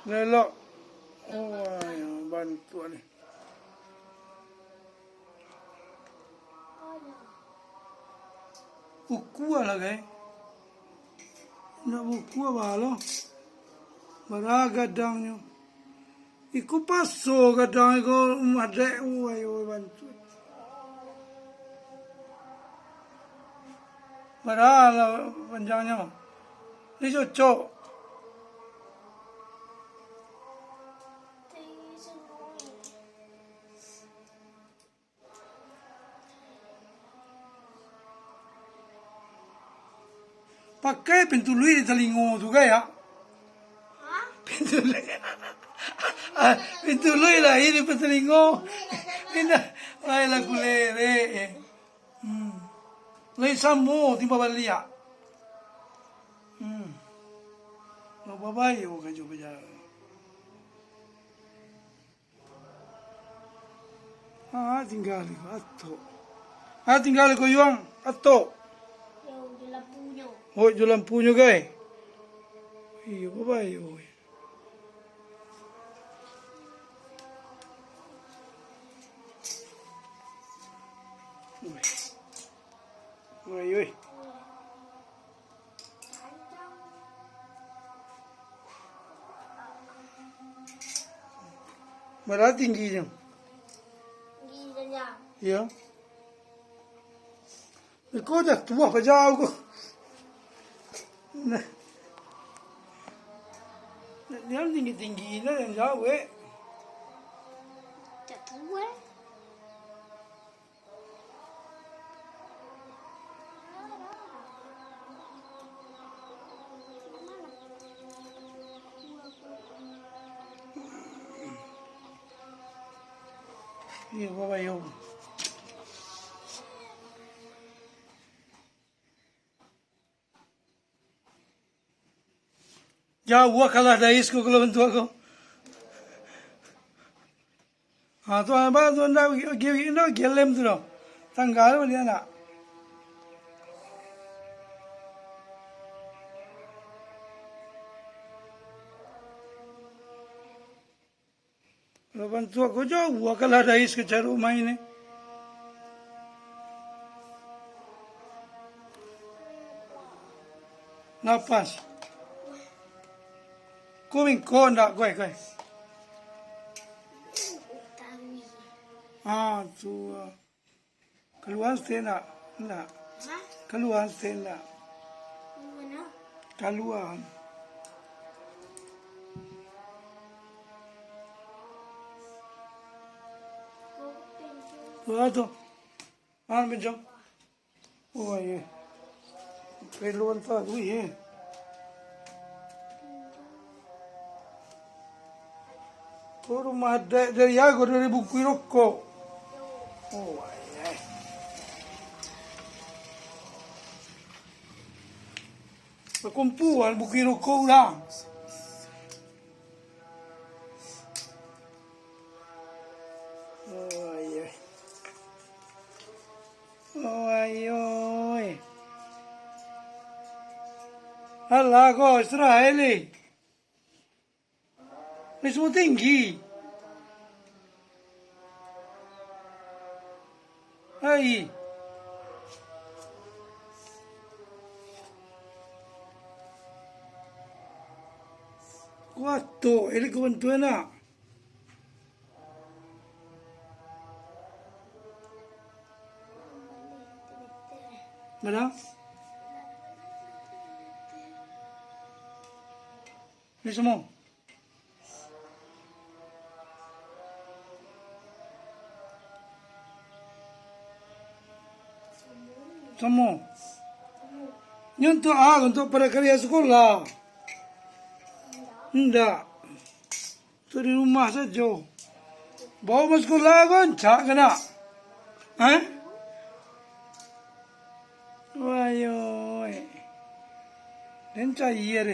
Lelok. Oh, ya, bantu ni. Buku lah guys. Nak buku apa lo? Gadangnya. Iku paso gadang iku madek. Oh, ayo bantu. Lah panjangnya. Ni cocok. Pakai pintu lui di telinga juga ya. Hah? Pintu lui. Pintu lui lah ini telinga. Ini ay la kulere. Lui samo di bawah liya. Lo babai yo kajo beja. Tinggal atto. Tinggal ko yung atto. Oh, jualan punya guys. Iya, bye-bye. Oi. Berapa tingginya? Tingginya. Iya. Kau dah tua apa jauh kau? Nah, yang tinggi yang jauh Tak tua. Iya, bapa yo. Jauh kalah dari isku kalau bentuk aku. Tu apa tu nak gelem tu lo. Tanggal dia nak. Kalau bentuk aku jauh kalah dari isku cara rumah ini. Napas. Kuming ko nak koi. Tu keluar stena nak. Keluar stena. Mana? Keluar. Tu. Macam. Oh ye. Keluar tu ye. Rumah dari aku 2000 rokok. Oh, ay. Kumpulan buku rokok lang. Oh, ay. Alah kau Israeli. Ini semua tinggi. Hai. Kuato, ini kebentuan nak. Mana? Ini semua. Semua. Ini untuk para karya sekolah. Tidak. Itu di rumah saja. Bawa ke sekolah kan, cak kena. Wah, dan cair.